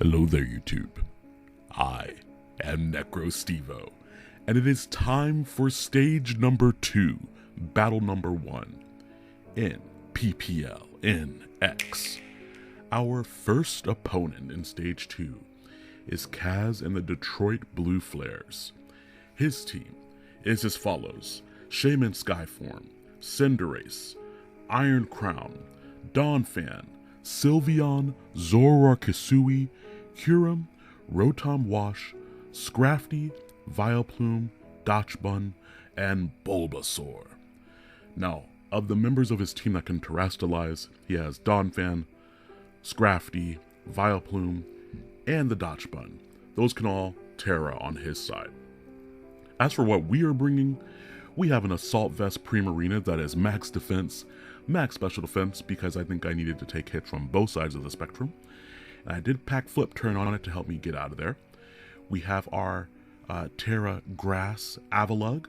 Hello there, YouTube. I am Necrostevo, and it is time for stage number 2, battle number 1, in PPL NX. Our first opponent in stage 2 is Kaz and the Detroit Blue Flares. His team is as follows: Shaman Skyform, Cinderace, Iron Crown, Dawnfan, Sylveon, Zoroark Hisui, Kyurem, Rotom Wash, Scrafty, Vileplume, Dachshund, and Bulbasaur. Now, of the members of his team that can terrestrialize, he has Dawnfan, Scrafty, Vileplume, and the Dachshund. Those can all Terra on his side. As for what we are bringing, we have an Assault Vest Primarina that is max defense, max special defense, because I think I needed to take hits from both sides of the spectrum. And I did pack Flip Turn on it to help me get out of there. We have our Terra Grass Avalugg.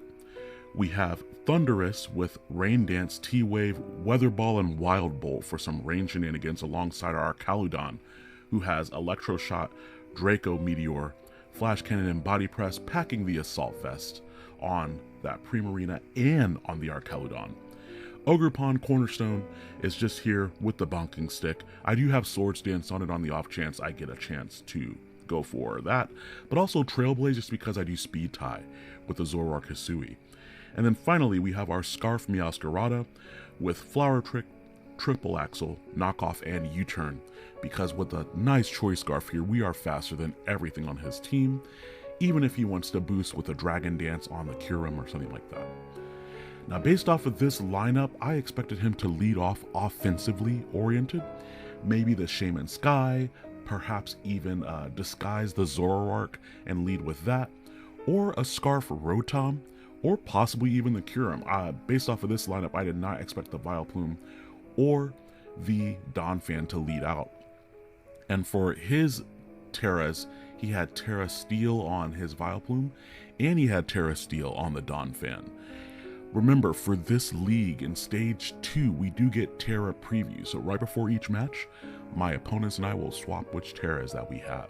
We have Thundurus with Rain Dance, T-Wave, Weather Ball, and Wild Bolt for some rain shenanigans alongside our Caludon, who has Electro Shot, Draco Meteor, Flash Cannon, and Body Press, packing the Assault Vest on that Primarina and on the Arcaludon. Ogerpon Cornerstone is just here with the bonking stick. I do have Swords Dance on it on the off chance I get a chance to go for that, but also Trailblaze just because I do Speed Tie with the Zoroark Hisui. And then finally we have our Scarf Meowscarada with Flower Trick, Triple Axle, Knockoff, and U-Turn, because with a nice choice scarf here, we are faster than everything on his team, even if he wants to boost with a Dragon Dance on the Kyurem or something like that. Now, based off of this lineup, I expected him to lead off offensively oriented, maybe the Shaman Sky, perhaps even disguise the Zoroark and lead with that, or a Scarf Rotom, or possibly even the Kyurem. Based off of this lineup, I did not expect the Vileplume or the Dawnfan to lead out. And for his Terras, he had Terra Steel on his Vileplume, and he had Terra Steel on the Dawnfan. Remember, for this league in stage 2, we do get Terra previews, so right before each match, my opponents and I will swap which Terras that we have.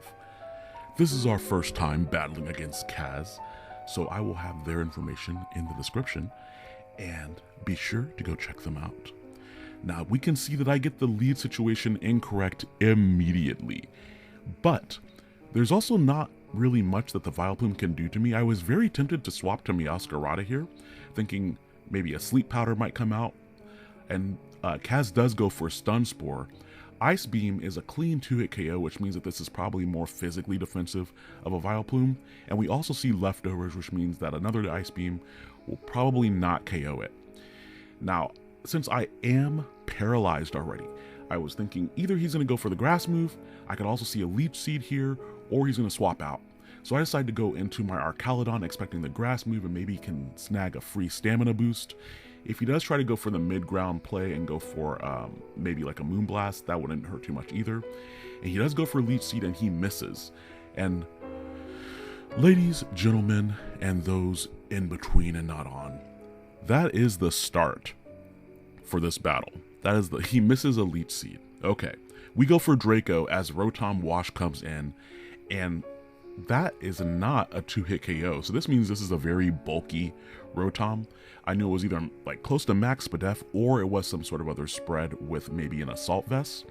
This is our first time battling against Kaz, so I will have their information in the description, and be sure to go check them out. Now, we can see that I get the lead situation incorrect immediately, but there's also not really much that the Vileplume can do to me. I was very tempted to swap to Meowscarada here, thinking maybe a Sleep Powder might come out, and Kaz does go for Stun Spore. Ice Beam is a clean 2-hit KO, which means that this is probably more physically defensive of a Vileplume, and we also see Leftovers, which means that another Ice Beam will probably not KO it. Now, since I am paralyzed already, I was thinking either he's going to go for the Grass move, I could also see a Leech Seed here, or he's going to swap out. So I decided to go into my Arcaludon expecting the Grass move and maybe he can snag a free stamina boost. If he does try to go for the mid-ground play and go for maybe like a Moonblast, that wouldn't hurt too much either. And he does go for Leech Seed and he misses. And ladies, gentlemen, and those in between and not on, that is the start for this battle. That is he misses a Leech Seed. Okay, we go for Draco as Rotom Wash comes in, and that is not a 2-hit KO. So this means this is a very bulky Rotom. I knew it was either like close to max SPDF or it was some sort of other spread with maybe an Assault Vest.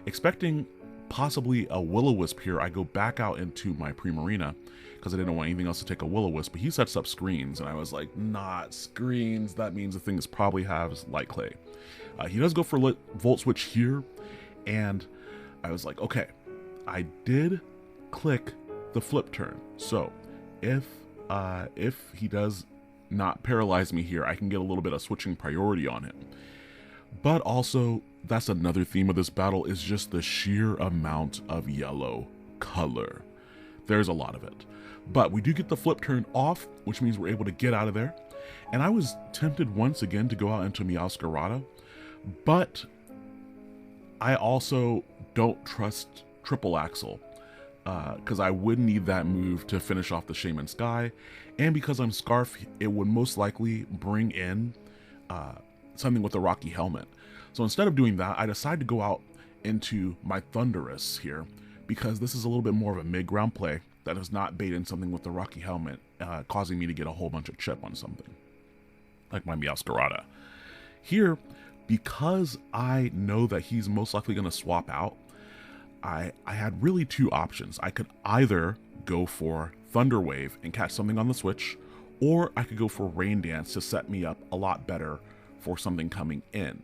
Expecting possibly a Will-O-Wisp here, I go back out into my Primarina because I didn't want anything else to take a Will-O-Wisp, but he sets up screens and I was like, not screens. That means the thing is probably has Light Clay. He does go for Volt Switch here, and I was like, okay, I did click the Flip Turn, so if he does not paralyze me here, I can get a little bit of switching priority on him. But also, that's another theme of this battle, is just the sheer amount of yellow color. There's a lot of it. But we do get the Flip Turn off, which means we're able to get out of there. And I was tempted once again to go out into Meowscarada, but I also don't trust Triple Axle, because I would need that move to finish off the Shaman Sky, and because I'm Scarf, it would most likely bring in something with a Rocky Helmet. So instead of doing that, I decided to go out into my Thundurus here because this is a little bit more of a mid-ground play that is not baiting something with the Rocky Helmet, causing me to get a whole bunch of chip on something, like my Meowscarada. Here, because I know that he's most likely going to swap out, I had really two options. I could either go for Thunder Wave and catch something on the switch, or I could go for Rain Dance to set me up a lot better for something coming in.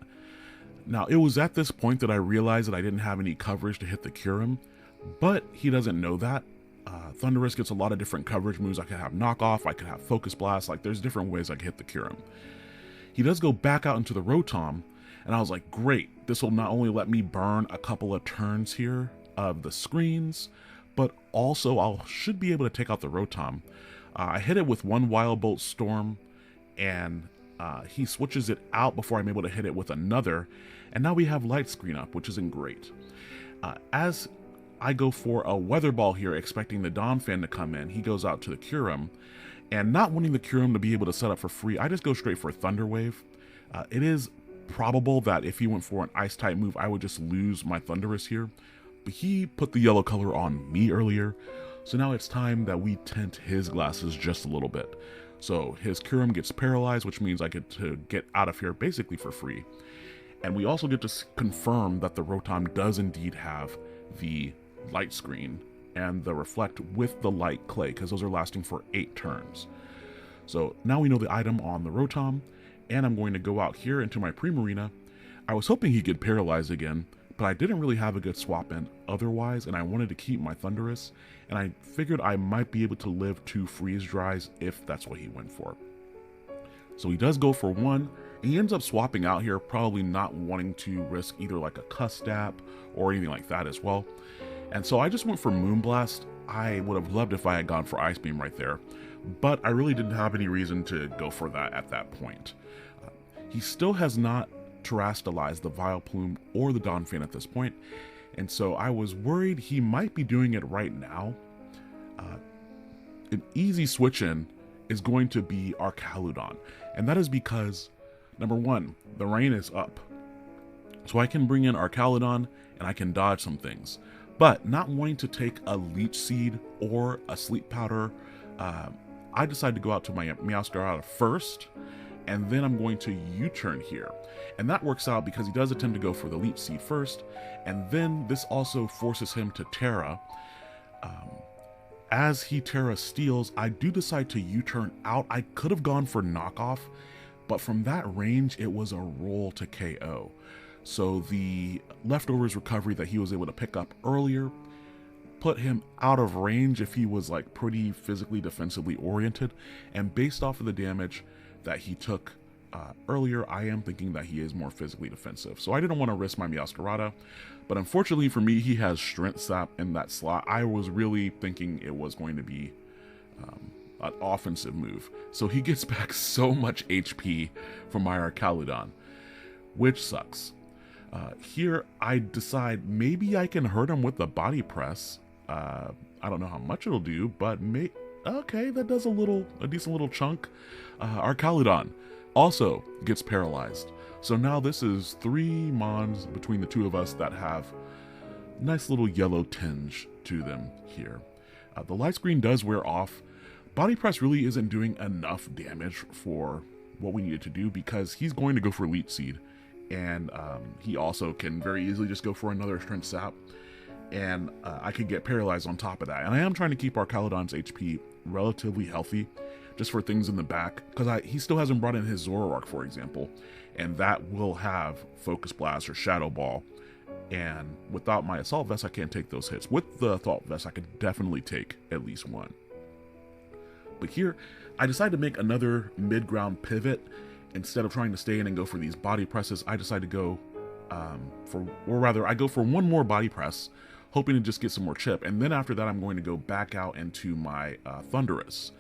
Now, it was at this point that I realized that I didn't have any coverage to hit the Kyurem, but he doesn't know that. Thundurus gets a lot of different coverage moves. I could have Knock Off, I could have Focus Blast, like there's different ways I could hit the Kyurem. He does go back out into the Rotom, and I was like, great, this will not only let me burn a couple of turns here of the screens, but also I should be able to take out the Rotom. I hit it with one Wild Bolt Storm, and he switches it out before I'm able to hit it with another, and now we have Light Screen up, which isn't great. As I go for a Weather Ball here, expecting the Donphan to come in, he goes out to the Kyurem, and not wanting the Kyurem to be able to set up for free, I just go straight for Thunder Wave. It is probable that if he went for an Ice type move, I would just lose my Thundurus here, but he put the yellow color on me earlier, so now it's time that we tint his glasses just a little bit. So his Kyurem gets paralyzed, which means I get to get out of here basically for free. And we also get to confirm that the Rotom does indeed have the Light Screen and the Reflect with the Light Clay, because those are lasting for 8 turns. So now we know the item on the Rotom, and I'm going to go out here into my Primarina. I was hoping he'd get paralyzed again, but I didn't really have a good swap in otherwise, and I wanted to keep my Thundurus, and I figured I might be able to live 2 Freeze Dries if that's what he went for. So he does go for 1, and he ends up swapping out here, probably not wanting to risk either like a Custap or anything like that as well. And so I just went for Moonblast. I would have loved if I had gone for Ice Beam right there, but I really didn't have any reason to go for that at that point. He still has not terastallized the Vileplume or the Donphan at this point, and so I was worried he might be doing it right now. An easy switch in is going to be Archaludon, and that is because, number one, the rain is up, so I can bring in Archaludon and I can dodge some things. But not wanting to take a Leech Seed or a Sleep Powder, I decided to go out to my Meowscarada first, and then I'm going to U-turn here. And that works out because he does attempt to go for the Leech Seed first, and then this also forces him to Terra. As he Terra steals, I do decide to U-turn out. I could have gone for Knockoff, but from that range, it was a roll to KO. So the Leftovers recovery that he was able to pick up earlier put him out of range if he was like pretty physically defensively oriented, and based off of the damage that he took earlier, I am thinking that he is more physically defensive. So I didn't want to risk my Meowscarada, but unfortunately for me, he has Strength Sap in that slot. I was really thinking it was going to be an offensive move. So he gets back so much HP from my Archaludon, which sucks. Here I decide maybe I can hurt him with the Body Press. I don't know how much it'll do, but okay, that does a decent little chunk. Archaludon also gets paralyzed. So now this is 3 Mons between the two of us that have nice little yellow tinge to them here. The light screen does wear off. Body Press really isn't doing enough damage for what we needed to do because he's going to go for Leech Seed. And he also can very easily just go for another Strength Sap, and I could get paralyzed on top of that. And I am trying to keep Archaludon's HP relatively healthy, just for things in the back, because he still hasn't brought in his Zoroark, for example, and that will have Focus Blast or Shadow Ball. And without my Assault Vest, I can't take those hits. With the Assault Vest, I could definitely take at least one. But here, I decided to make another mid-ground pivot. Instead of trying to stay in and go for these body presses, I decide to go I go for one more body press, hoping to just get some more chip. And then after that, I'm going to go back out into my Thundurus.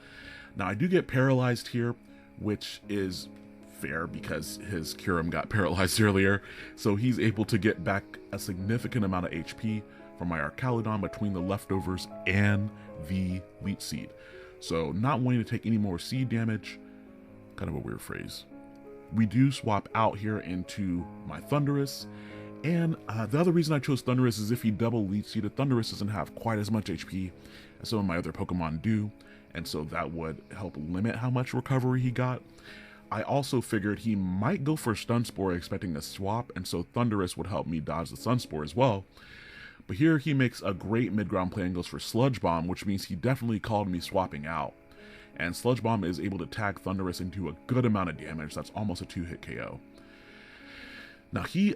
Now, I do get paralyzed here, which is fair because his Kyurem got paralyzed earlier. So he's able to get back a significant amount of HP from my Archaludon between the Leftovers and the Leech Seed. So not wanting to take any more seed damage, kind of a weird phrase. We do swap out here into my Thundurus, And the other reason I chose Thundurus is if he double leech seeded, Thundurus doesn't have quite as much HP as some of my other Pokemon do, and so that would help limit how much recovery he got. I also figured he might go for Stun Spore expecting a swap, and so Thundurus would help me dodge the Stun Spore as well. But here he makes a great mid-ground play and goes for Sludge Bomb, which means he definitely called me swapping out. And Sludge Bomb is able to tag Thundurus into a good amount of damage. That's almost a 2-hit KO. Now he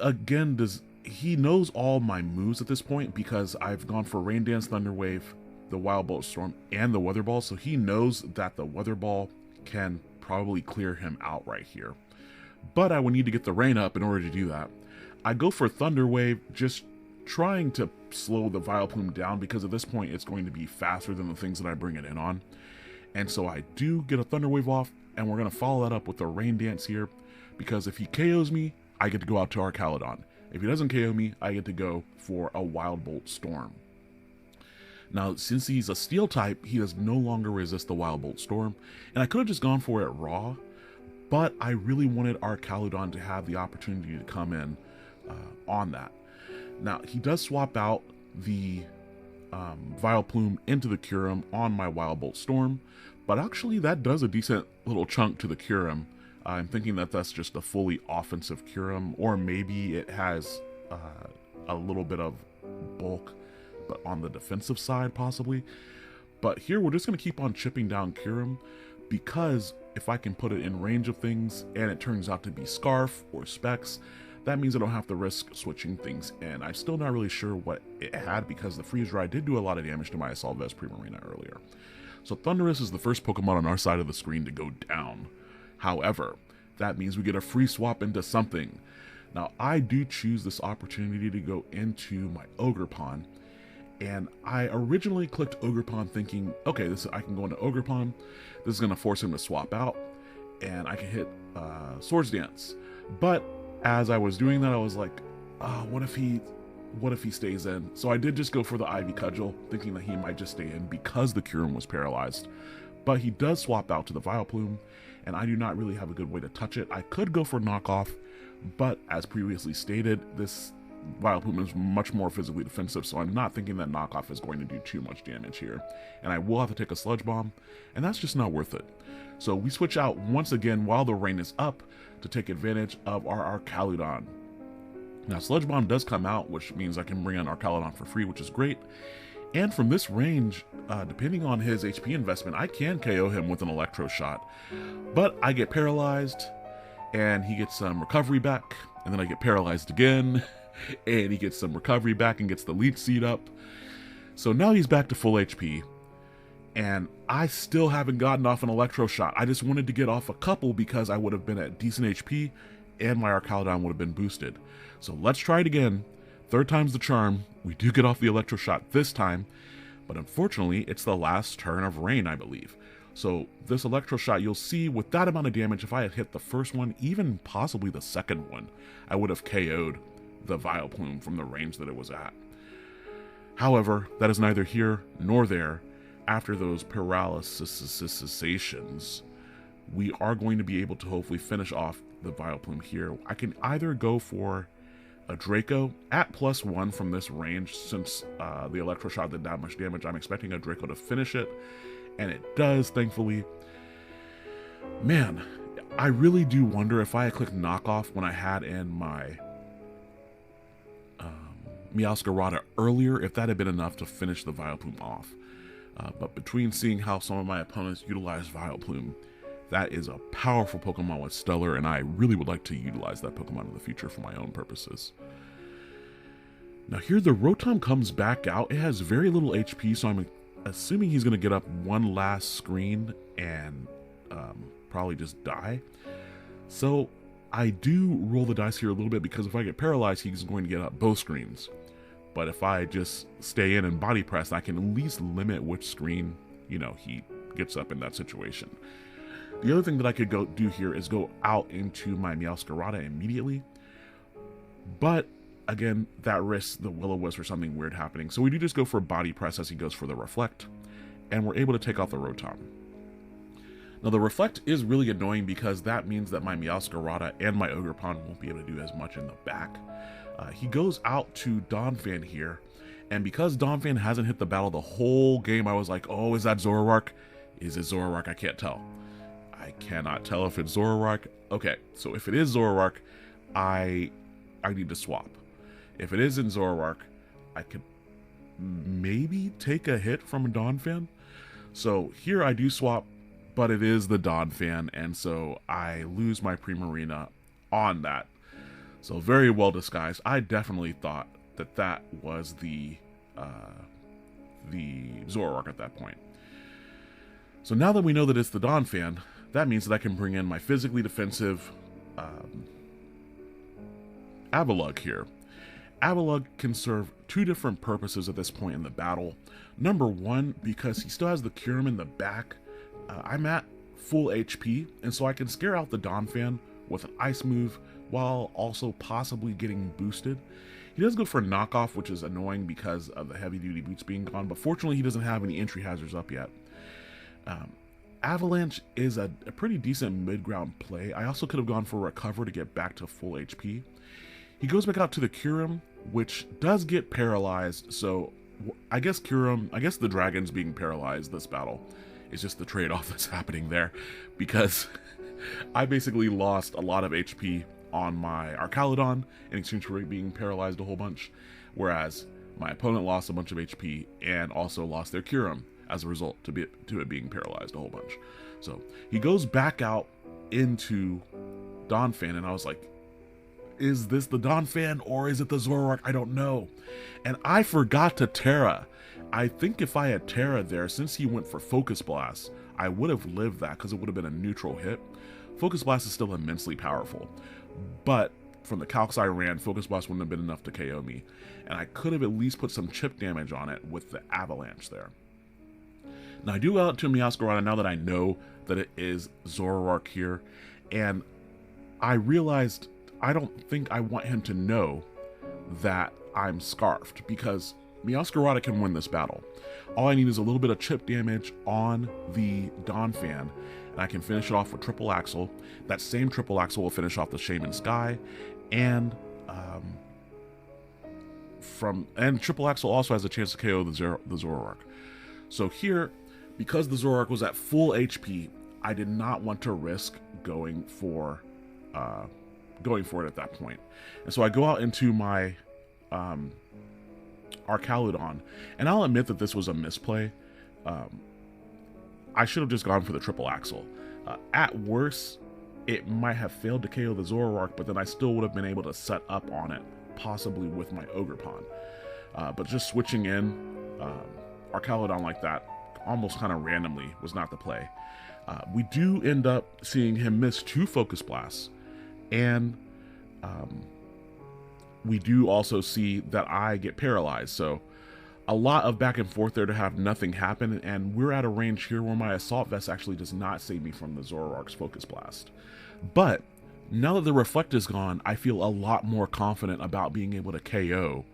knows all my moves at this point because I've gone for Rain Dance, Thunder Wave, the Wild Bolt Storm, and the Weather Ball, so he knows that the Weather Ball can probably clear him out right here. But I would need to get the rain up in order to do that. I go for Thunder Wave, just trying to slow the Vileplume down because at this point it's going to be faster than the things that I bring it in on. And so I do get a Thunder Wave off, and we're going to follow that up with a Rain Dance here, because if he KOs me, I get to go out to Archaludon. If he doesn't KO me, I get to go for a Wild Bolt Storm. Now, since he's a Steel type, he does no longer resist the Wild Bolt Storm, and I could have just gone for it raw, but I really wanted Archaludon to have the opportunity to come in on that. Now, he does swap out the Vileplume into the Kyurem on my Wild Bolt Storm, but actually that does a decent little chunk to the Kyurem. I'm thinking that that's just a fully offensive Kyurem, or maybe it has a little bit of bulk, but on the defensive side possibly. But here we're just going to keep on chipping down Kyurem, because if I can put it in range of things and it turns out to be Scarf or Specs, that means I don't have to risk switching things in. I'm still not really sure what it had, because the Freeze Dry did do a lot of damage to my Assault Vest Primarina earlier. So Thundurus is the first Pokemon on our side of the screen to go down. However, that means we get a free swap into something. Now, I do choose this opportunity to go into my Ogerpon, and I originally clicked Ogerpon thinking, okay, I can go into Ogerpon, this is going to force him to swap out, and I can hit Swords Dance. But as I was doing that, I was like, what if he stays in? So I did just go for the Ivy Cudgel, thinking that he might just stay in because the Kyurem was paralyzed. But he does swap out to the Vileplume, and I do not really have a good way to touch it. I could go for Knockoff, but as previously stated, this Vileplume is much more physically defensive, so I'm not thinking that Knockoff is going to do too much damage here. And I will have to take a Sludge Bomb, and that's just not worth it. So we switch out once again while the rain is up to take advantage of our Archaludon. Now, Sludge Bomb does come out, which means I can bring on Archaludon for free, which is great. And from this range, depending on his HP investment, I can KO him with an Electro Shot. But I get paralyzed, and he gets some recovery back, and then I get paralyzed again, and he gets some recovery back and gets the Leech Seed up. So now he's back to full HP, and I still haven't gotten off an Electro Shot. I just wanted to get off a couple because I would have been at decent HP, and my Archaludon would have been boosted. So let's try it again. Third time's the charm. We do get off the Electro Shot this time, but unfortunately, it's the last turn of rain, I believe. So this Electro Shot, you'll see with that amount of damage, if I had hit the first one, even possibly the second one, I would have KO'd the Vileplume from the range that it was at. However, that is neither here nor there. After those paralysis, we are going to be able to hopefully finish off the Vileplume here. I can either go for a Draco at +1 from this range, since the Electro Shot did that much damage. I'm expecting a Draco to finish it, and it does, thankfully. Man, I really do wonder if I had clicked Knockoff when I had in my Meowscarada earlier, if that had been enough to finish the Vileplume off. But between seeing how some of my opponents utilize Vileplume, that is a powerful Pokemon with Stellar, and I really would like to utilize that Pokemon in the future for my own purposes. Now here the Rotom comes back out. It has very little HP, so I'm assuming he's going to get up one last screen and probably just die. So I do roll the dice here a little bit, because if I get paralyzed, he's going to get up both screens. But if I just stay in and body press, I can at least limit which screen, he gets up in that situation. The other thing that I could do here is go out into my Meowscarada immediately. But again, that risks the Will-O-Wisp or something weird happening. So we do just go for body press as he goes for the Reflect, and we're able to take out the Rotom. Now the Reflect is really annoying, because that means that my Meowscarada and my Ogerpon won't be able to do as much in the back. He goes out to Donphan here, and because Donphan hasn't hit the battle the whole game, I was like, oh, is that Zoroark? Is it Zoroark? I can't tell. I cannot tell if it's Zoroark. Okay, so if it is Zoroark, I need to swap. If it isn't Zoroark, I could maybe take a hit from a Donphan. So here I do swap, but it is the Donphan, and so I lose my Primarina on that. So very well disguised. I definitely thought that that was the Zoroark at that point. So now that we know that it's the Donphan, that means that I can bring in my physically defensive Avalugg here. Avalugg can serve two different purposes at this point in the battle. Number one, because he still has the Kyurem in the back, I'm at full HP, and so I can scare out the Donphan with an ice move while also possibly getting boosted. He does go for a knockoff, which is annoying because of the heavy duty boots being gone, but fortunately he doesn't have any entry hazards up yet. Avalanche is a pretty decent mid-ground play. I also could have gone for Recover to get back to full HP. He goes back out to the Kyurem, which does get paralyzed, so I guess the dragon's being paralyzed this battle. It's just the trade-off that's happening there, because I basically lost a lot of HP on my Archaludon in exchange for it being paralyzed a whole bunch, whereas my opponent lost a bunch of HP and also lost their Kyurem as a result to it being paralyzed a whole bunch. So he goes back out into Donphan, and I was like, is this the Donphan or is it the Zoroark? I don't know. And I forgot to Terra. I think if I had Terra there, since he went for Focus Blast, I would have lived that because it would have been a neutral hit. Focus Blast is still immensely powerful, but from the calcs I ran, Focus Blast wouldn't have been enough to KO me, and I could have at least put some chip damage on it with the Avalanche there. Now I do go out to Meowscarada now that I know that it is Zoroark here, and I realized I don't think I want him to know that I'm Scarfed, because Meowscarada can win this battle. All I need is a little bit of chip damage on the Donphan, and I can finish it off with Triple Axle. That same Triple Axle will finish off the Shaman Sky, and Triple Axle also has a chance to KO the Zoroark. So here, because the Zoroark was at full HP, I did not want to risk going for it at that point. And so I go out into my Archaludon, and I'll admit that this was a misplay. I should have just gone for the Triple Axle. At worst, it might have failed to KO the Zoroark, but then I still would have been able to set up on it, possibly with my Ogerpon. But just switching in Archaludon like that, almost kind of randomly, was not the play. We do end up seeing him miss 2 Focus Blasts, and we do also see that I get paralyzed, so a lot of back and forth there to have nothing happen, and we're at a range here where my Assault Vest actually does not save me from the Zoroark's Focus Blast. But now that the Reflect is gone, I feel a lot more confident about being able to KO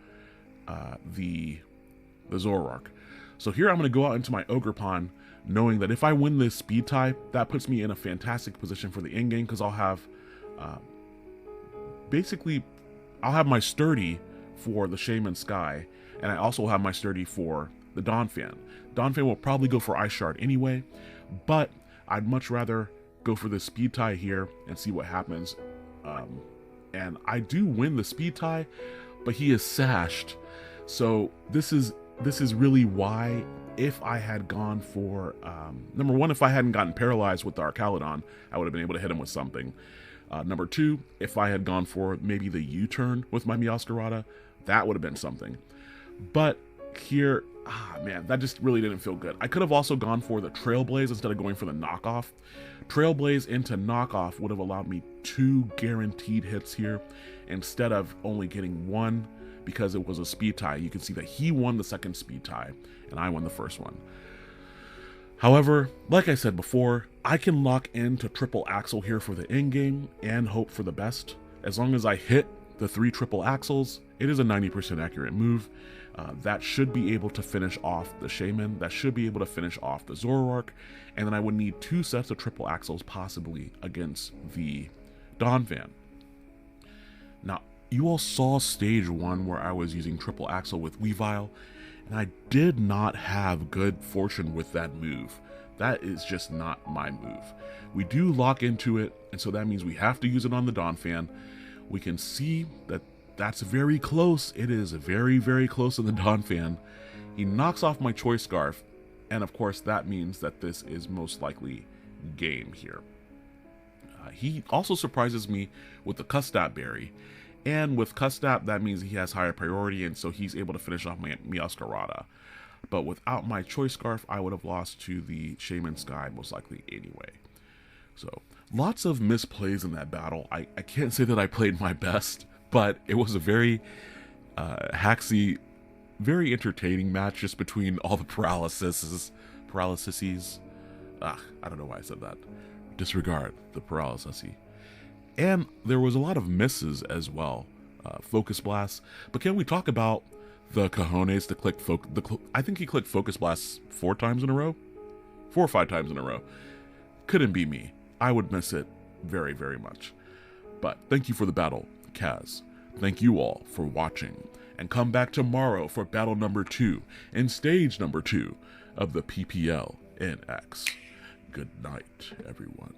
the Zoroark. So here I'm going to go out into my Ogerpon, knowing that if I win this speed tie, that puts me in a fantastic position for the end game, because I'll have I'll have my Sturdy for the Shaman Sky, and I also have my Sturdy for the Donphan. Donphan will probably go for Ice Shard anyway, but I'd much rather go for the speed tie here and see what happens. And I do win the speed tie, but he is sashed. So this is really why, if I had gone for, number one, if I hadn't gotten paralyzed with the Archaludon, I would have been able to hit him with something. Number two, if I had gone for maybe the U-turn with my Meowscarada, that would have been something. But here, man, that just really didn't feel good. I could have also gone for the Trailblaze instead of going for the knockoff. Trailblaze into knockoff would have allowed me 2 guaranteed hits here instead of only getting 1, because it was a speed tie. You can see that he won the second speed tie and I won the first one. However, like I said before, I can lock into Triple Axle here for the end game and hope for the best. As long as I hit the 3 Triple Axles, it is a 90% accurate move. That should be able to finish off the Shaman, that should be able to finish off the Zoroark, and then I would need 2 sets of Triple Axles possibly against the Donphan. Now, you all saw stage 1 where I was using triple axle with Weavile, and I did not have good fortune with that move. That is just not my move. We do lock into it, and so that means we have to use it on the Donphan. We can see that that's very close. It is very, very close to the Donphan. He knocks off my Choice Scarf, and of course that means that this is most likely game here. He also surprises me with the Custap Berry, and with Custap that means he has higher priority, and so he's able to finish off my Meowscarada. But without my Choice Scarf, I would have lost to the Shaman Sky most likely anyway. So lots of misplays in that battle. I can't say that I played my best, but it was a very haxy, very entertaining match just between all the paralyses. I don't know why I said that. Disregard the paralysis. And there was a lot of misses as well. Focus Blast. But can we talk about the cojones to click I think he clicked Focus Blast 4 times in a row? 4 or 5 times in a row. Couldn't be me. I would miss it very, very much. But thank you for the battle, Kaz. Thank you all for watching. And come back tomorrow for battle number 2 and stage number 2 of the PPL NX. Good night, everyone.